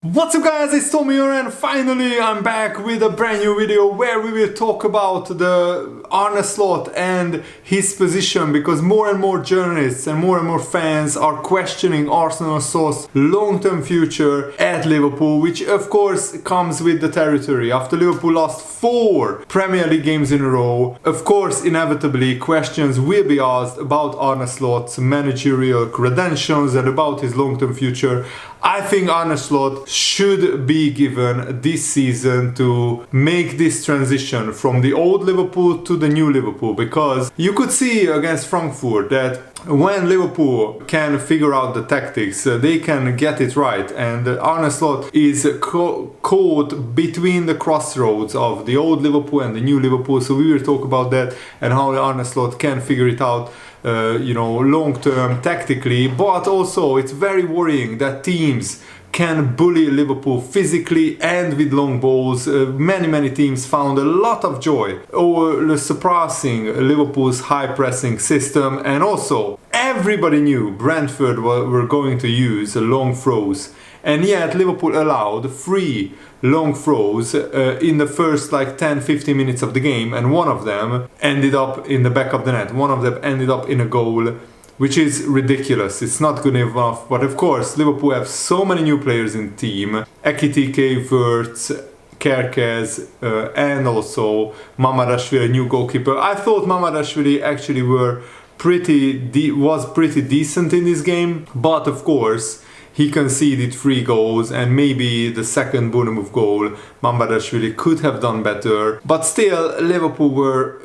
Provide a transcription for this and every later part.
What's up guys, it's Tommy here and finally I'm back with a brand new video where we will talk about the Arne slot and his position, because more and more journalists and more fans are questioning Arsenal slot's long-term future at Liverpool, which of course comes with the territory. After Liverpool lost 4 Premier League games in a row, of course inevitably questions will be asked about Arne slot's managerial credentials and about his long-term future. I think Arne Slot should be given this season to make this transition from the old Liverpool to the new Liverpool, because you could see against Frankfurt that when Liverpool can figure out the tactics, they can get it right, and Arne Slot is caught between the crossroads of the old Liverpool and the new Liverpool, so we will talk about that and how Arne Slot can figure it out long term tactically. But also it's very worrying that teams can bully Liverpool physically and with long balls. Many teams found a lot of joy over surpassing Liverpool's high pressing system, and also everybody knew Brentford were going to use long throws, and yet Liverpool allowed 3 long throws in the first 10-15 minutes of the game, and one of them ended up in the back of the net. One of them ended up in a goal, which is ridiculous. It's not good enough. But of course, Liverpool have so many new players in the team: Ekitike, Wirtz, Kerkez, and also Mamadashvili, new goalkeeper. I thought Mamadashvili actually was pretty decent in this game, but of course he conceded 3 goals, and maybe the second Bournemouth goal Mamadashvili could have done better. But still, Liverpool were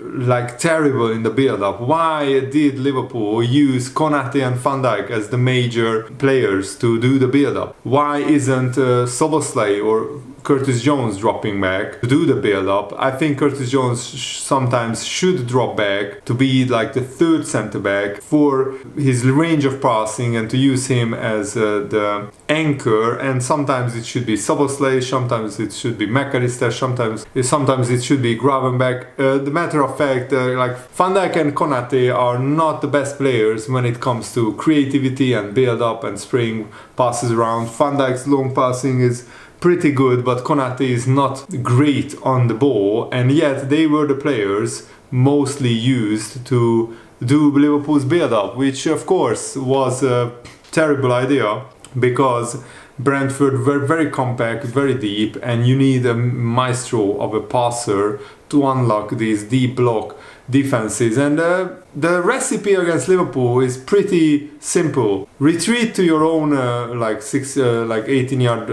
terrible in the build-up. Why did Liverpool use Konate and Van Dijk as the major players to do the build-up? Why isn't Szoboszlai or Curtis Jones dropping back to do the build-up? I think Curtis Jones sometimes should drop back to be the third centre-back for his range of passing and to use him as the anchor. And sometimes it should be Szoboszlai, sometimes it should be McAllister, sometimes it should be Gravenberch. The matter of fact, Van Dijk and Konate are not the best players when it comes to creativity and build-up and spraying passes around. Van Dijk's long passing is pretty good, but Konate is not great on the ball, and yet they were the players mostly used to do Liverpool's build-up, which of course was a terrible idea, because Brentford were very compact, very deep, and you need a maestro of a passer to unlock these deep block defenses. And the recipe against Liverpool is pretty simple: retreat to your own 18-yard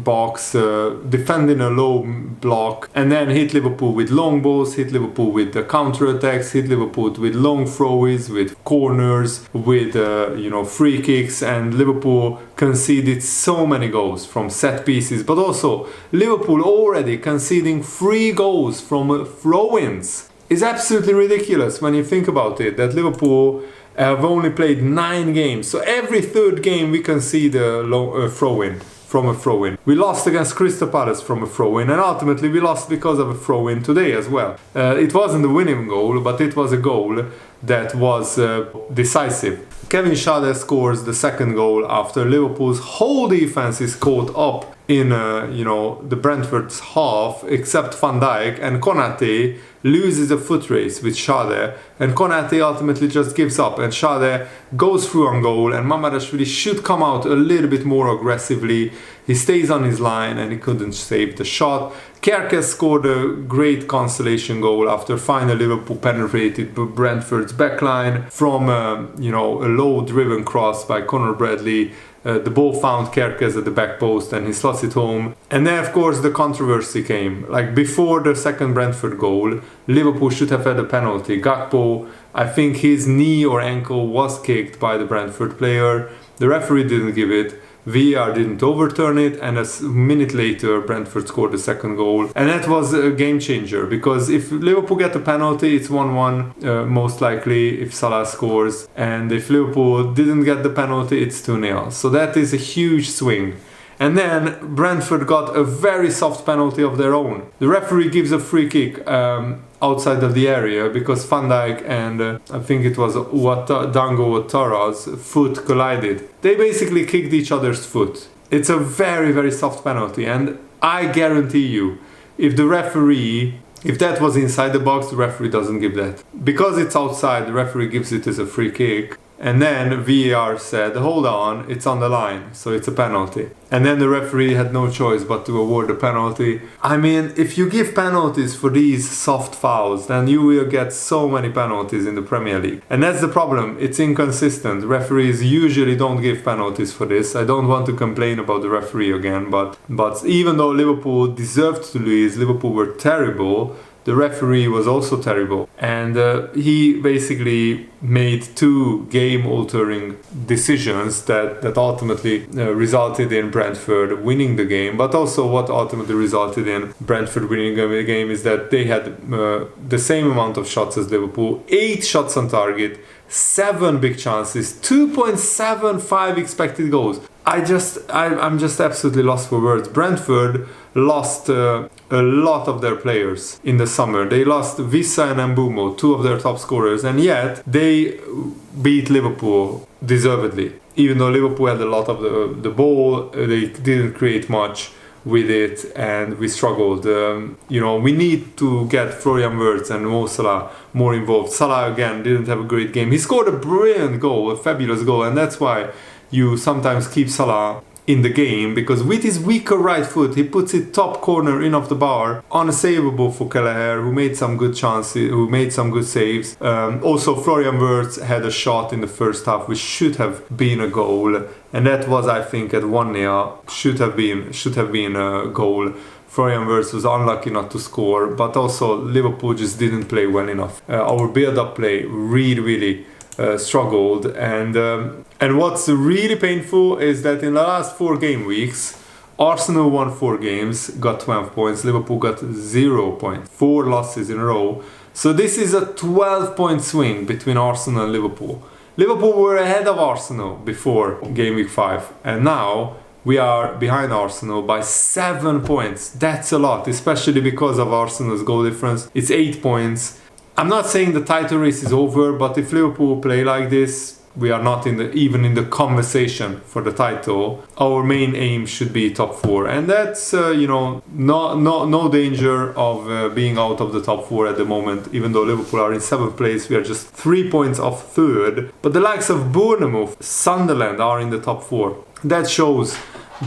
box, defend in a low block, and then hit Liverpool with long balls, hit Liverpool with the counter attacks, hit Liverpool with long throws, with corners, with free kicks. And Liverpool conceded so many goals from set pieces, but also Liverpool already conceding 3 goals from throw-ins. It's absolutely ridiculous when you think about it, that Liverpool have only played 9 games. So every third game we concede a throw-in from a throw-in. We lost against Crystal Palace from a throw-in, and ultimately we lost because of a throw-in today as well. It wasn't a winning goal, but it was a goal that was decisive. Kevin Schade scores the second goal after Liverpool's whole defense is caught up in the Brentford's half, except Van Dijk, and Konate loses a foot race with Schade, and Konate ultimately just gives up, and Schade goes through on goal, and Mamadashvili should come out a little bit more aggressively. He stays on his line and he couldn't save the shot. Kerkez scored a great consolation goal after finally Liverpool penetrated Brentford's backline from a low driven cross by Conor Bradley. The ball found Kerkez at the back post and he slots it home. And then of course the controversy came. Before the second Brentford goal, Liverpool should have had a penalty. Gakpo, I think his knee or ankle was kicked by the Brentford player. The referee didn't give it. VAR didn't overturn it, and a minute later Brentford scored the second goal, and that was a game changer, because if Liverpool get a penalty, it's 1-1 most likely if Salah scores, and if Liverpool didn't get the penalty, it's 2-0. So that is a huge swing. And then Brentford got a very soft penalty of their own. The referee gives a free kick outside of the area because Van Dijk and I think it was Dango Ouattara's foot collided. They basically kicked each other's foot. It's a very, very soft penalty, and I guarantee you, if that was inside the box, the referee doesn't give that. Because it's outside, the referee gives it as a free kick. And then VAR said, hold on, it's on the line, so it's a penalty. And then the referee had no choice but to award the penalty. I mean, if you give penalties for these soft fouls, then you will get so many penalties in the Premier League. And that's the problem, it's inconsistent. Referees usually don't give penalties for this. I don't want to complain about the referee again, but even though Liverpool deserved to lose, Liverpool were terrible, the referee was also terrible, and he basically made two game-altering decisions that ultimately resulted in Brentford winning the game. But also what ultimately resulted in Brentford winning the game is that they had the same amount of shots as Liverpool, 8 shots on target, 7 big chances, 2.75 expected goals. I'm just absolutely lost for words. Brentford lost a lot of their players in the summer. They lost Vissa and Mbumo, 2 of their top scorers, and yet they beat Liverpool deservedly. Even though Liverpool had a lot of the ball, they didn't create much with it, and we struggled. We need to get Florian Wirtz and Mo Salah more involved. Salah again didn't have a great game. He scored a brilliant goal, a fabulous goal, and that's why you sometimes keep Salah in the game, because with his weaker right foot he puts it top corner in of the bar, unsavable for Kelleher, who made some good chances, who made some good saves. Also Florian Wirtz had a shot in the first half which should have been a goal, and that was, I think, at 1-0 should have been a goal. Florian Wirtz was unlucky not to score, but also Liverpool just didn't play well enough. Our build-up play really struggled, and what's really painful is that in the last 4 game weeks, Arsenal won 4 games, got 12 points, Liverpool got 0 points, 4 losses in a row. So this is a 12-point swing between Arsenal and Liverpool. Liverpool were ahead of Arsenal before game week 5, and now we are behind Arsenal by 7 points. That's a lot, especially because of Arsenal's goal difference. It's 8 points. I'm not saying the title race is over, but if Liverpool play like this, we are not even in the conversation for the title. Our main aim should be top 4, and that's no danger of being out of the top 4 at the moment. Even though Liverpool are in 7th place, we are just 3 points off 3rd. But the likes of Bournemouth, Sunderland are in the top 4. That shows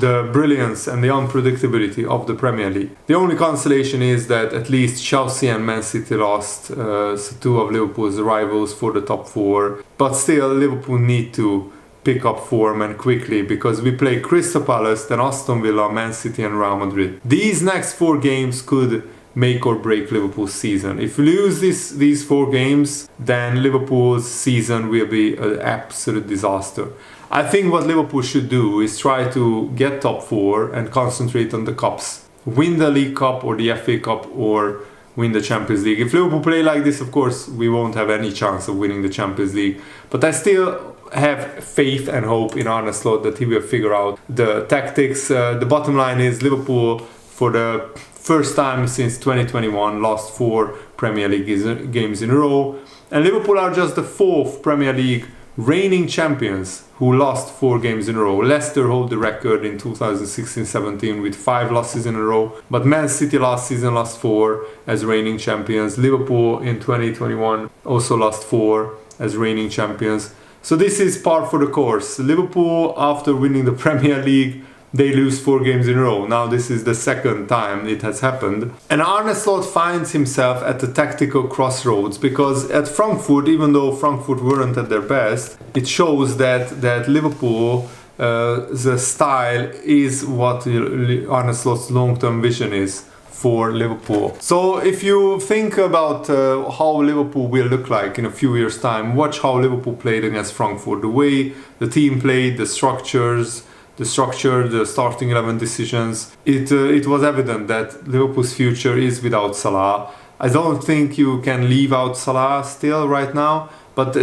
the brilliance and the unpredictability of the Premier League. The only consolation is that at least Chelsea and Man City lost, so 2 of Liverpool's rivals, for the top 4. But still, Liverpool need to pick up form, and quickly, because we play Crystal Palace, then Aston Villa, Man City and Real Madrid. These next 4 games could make or break Liverpool's season. If we lose these 4 games, then Liverpool's season will be an absolute disaster. I think what Liverpool should do is try to get top 4 and concentrate on the cups. Win the League Cup or the FA Cup, or win the Champions League. If Liverpool play like this, of course, we won't have any chance of winning the Champions League. But I still have faith and hope in Arne Slot that he will figure out the tactics. The bottom line is Liverpool, for the first time since 2021, lost 4 Premier League games in a row. And Liverpool are just the 4th Premier League reigning champions who lost 4 games in a row. Leicester hold the record in 2016-17 with 5 losses in a row, but Man City last season lost 4 as reigning champions. Liverpool in 2021 also lost 4 as reigning champions. So this is par for the course. Liverpool, after winning the Premier League, they lose 4 games in a row. Now this is the 2nd time it has happened. And Arne Slot finds himself at the tactical crossroads, because at Frankfurt, even though Frankfurt weren't at their best, it shows that Liverpool, the style is what Arne Slot's long-term vision is for Liverpool. So if you think about how Liverpool will look like in a few years' time, watch how Liverpool played against Frankfurt. The way the team played, the structure, the starting 11 decisions, it was evident that Liverpool's future is without Salah. I don't think you can leave out Salah still right now, but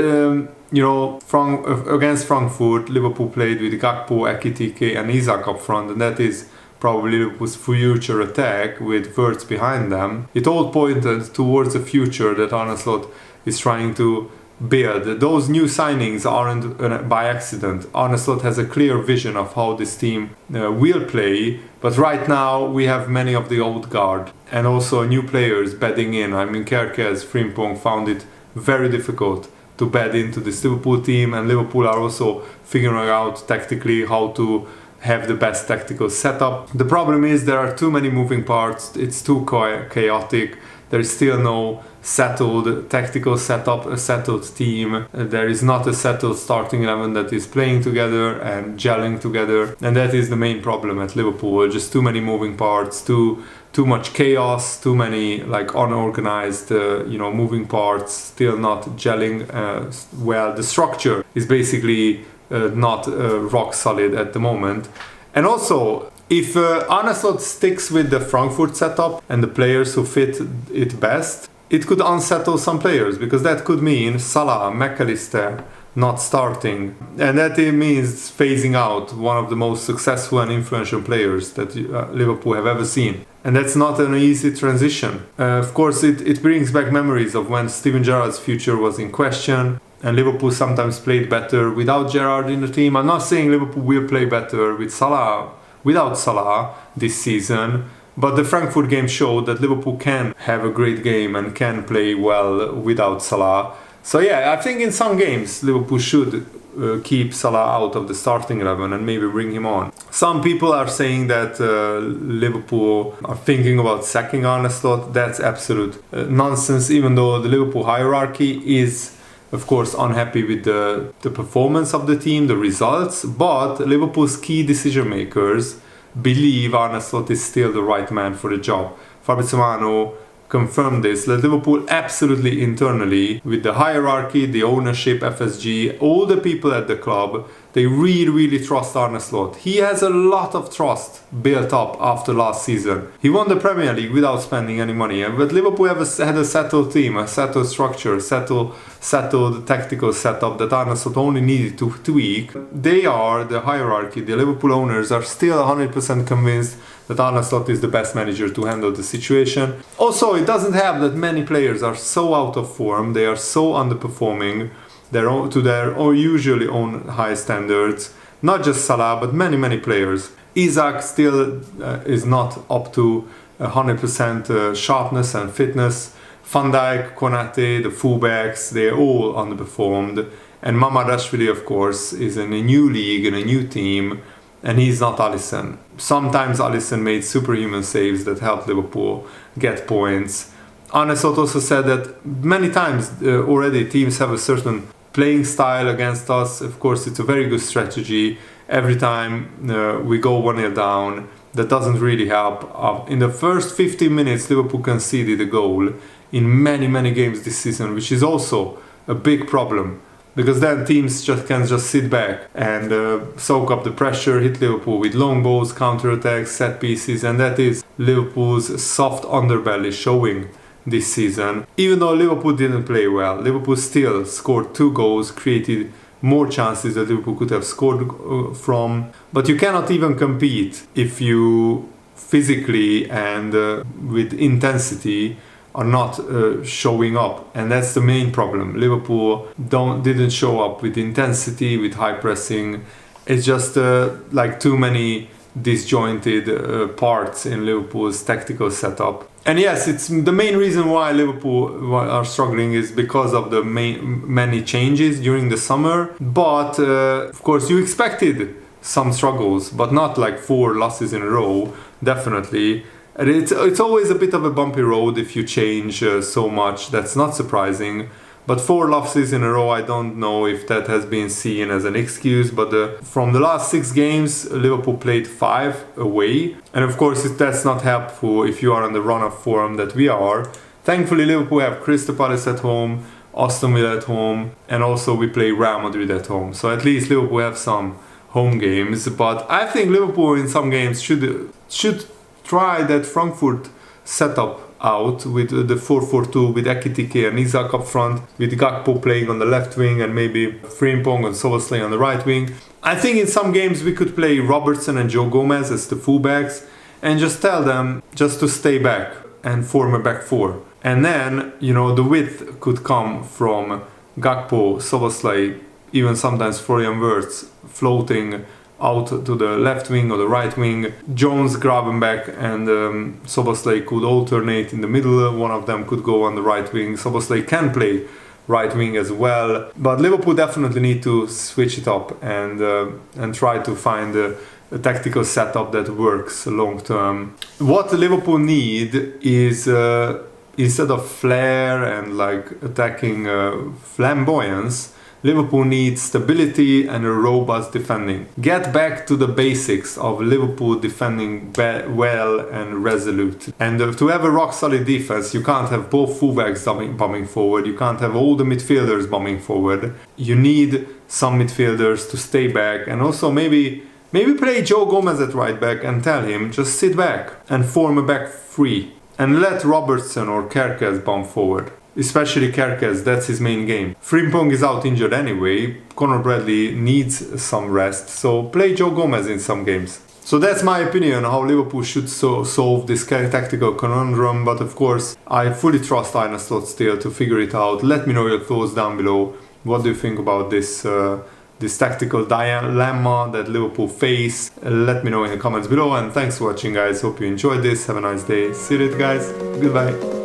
against Frankfurt, Liverpool played with Gakpo, Ekitike and Isak up front, and that is probably Liverpool's future attack with Wirtz behind them. It all pointed towards a future that Arne Slot is trying to build. Those new signings aren't by accident. Arne Slot has a clear vision of how this team will play, but right now we have many of the old guard and also new players bedding in. I mean, Kerkez, Frimpong found it very difficult to bed into this Liverpool team, and Liverpool are also figuring out tactically how to have the best tactical setup. The problem is there are too many moving parts, it's too chaotic, there is still no settled tactical setup, a settled team. There is not a settled starting 11 that is playing together and gelling together, and that is the main problem at Liverpool. Just too many moving parts, too much chaos, too many like unorganized moving parts, still not gelling well. The structure is basically not rock solid at the moment. And also, if Arne Slot sticks with the Frankfurt setup and the players who fit it best, it could unsettle some players, because that could mean Salah, McAllister not starting, and that it means phasing out one of the most successful and influential players that Liverpool have ever seen. And that's not an easy transition. Of course, it brings back memories of when Steven Gerrard's future was in question, and Liverpool sometimes played better without Gerrard in the team. I'm not saying Liverpool will play better without Salah this season, but the Frankfurt game showed that Liverpool can have a great game and can play well without Salah. So yeah, I think in some games Liverpool should keep Salah out of the starting 11 and maybe bring him on. Some people are saying that Liverpool are thinking about sacking Arne Slot. That's absolute nonsense, even though the Liverpool hierarchy is of course unhappy with the performance of the team, the results, but Liverpool's key decision makers believe Arne Slot is still the right man for the job. Fabrizio Romano confirmed this, that Liverpool absolutely internally, with the hierarchy, the ownership, FSG, all the people at the club, they really trust Arne Slot. He has a lot of trust built up after last season. He won the Premier League without spending any money, but Liverpool had a settled team, a settled structure, settled tactical setup that Arne Slot only needed to tweak. They are, the hierarchy, the Liverpool owners are still 100% convinced that Arne Slot is the best manager to handle the situation. Also, it doesn't help that many players are so out of form, they are so underperforming to their usually own high standards. Not just Salah, but many players. Isak still is not up to 100% sharpness and fitness. Van Dijk, Konate, the fullbacks, they're all underperformed. And Mamadashvili, of course, is in a new league, in a new team, and he's not Alisson. Sometimes Alisson made superhuman saves that helped Liverpool get points. Arne Slot also said that many times already teams have a certain playing style against us. Of course, it's a very good strategy. Every time we go 1-0 down, that doesn't really help. In the first 15 minutes, Liverpool conceded a goal in many games this season, which is also a big problem, because then teams can just sit back and soak up the pressure, hit Liverpool with long balls, counter-attacks, set pieces, and that is Liverpool's soft underbelly showing this season. Even though Liverpool didn't play well, Liverpool still scored 2 goals, created more chances that Liverpool could have scored from. But you cannot even compete if you physically and with intensity are not showing up, and that's the main problem. Liverpool didn't show up with intensity, with high pressing. It's just like too many disjointed parts in Liverpool's tactical setup. And yes, it's the main reason why Liverpool are struggling is because of the many changes during the summer. But of course, you expected some struggles, but not like 4 losses in a row. Definitely. And it's always a bit of a bumpy road if you change so much. That's not surprising. But 4 losses in a row, I don't know if that has been seen as an excuse. But from the last 6 games, Liverpool played 5 away. And of course, that's not helpful if you are on the run of form that we are. Thankfully, Liverpool have Crystal Palace at home, Aston Villa at home, and also we play Real Madrid at home. So at least Liverpool have some home games. But I think Liverpool in some games should try that Frankfurt setup out with the 4-4-2 with Ekitike and Isak up front, with Gakpo playing on the left wing and maybe Frimpong and Soboslai on the right wing. I think in some games we could play Robertson and Joe Gomez as the fullbacks and just tell them just to stay back and form a back 4. And then, the width could come from Gakpo, Szoboszlai, even sometimes Florian Wirtz floating out to the left wing or the right wing. Jones grabbing back, and Szoboszlai could alternate in the middle. One of them could go on the right wing. Szoboszlai can play right wing as well, but Liverpool definitely need to switch it up and try to find a tactical setup that works long term. What Liverpool need is instead of flair and like attacking flamboyance, Liverpool needs stability and a robust defending. Get back to the basics of Liverpool defending well and resolute. And to have a rock solid defense, you can't have both fullbacks bombing forward. You can't have all the midfielders bombing forward. You need some midfielders to stay back, and also maybe play Joe Gomez at right back and tell him just sit back and form a back three and let Robertson or Kerkez bomb forward. Especially Kerkez, that's his main game. Frimpong is out injured anyway. Conor Bradley needs some rest, so play Joe Gomez in some games. So that's my opinion how Liverpool should solve this tactical conundrum, but of course I fully trust Arne Slot still to figure it out. Let me know your thoughts down below. What do you think about this tactical dilemma that Liverpool face? Let me know in the comments below, and thanks for watching guys. Hope you enjoyed this. Have a nice day. See you later guys. Goodbye.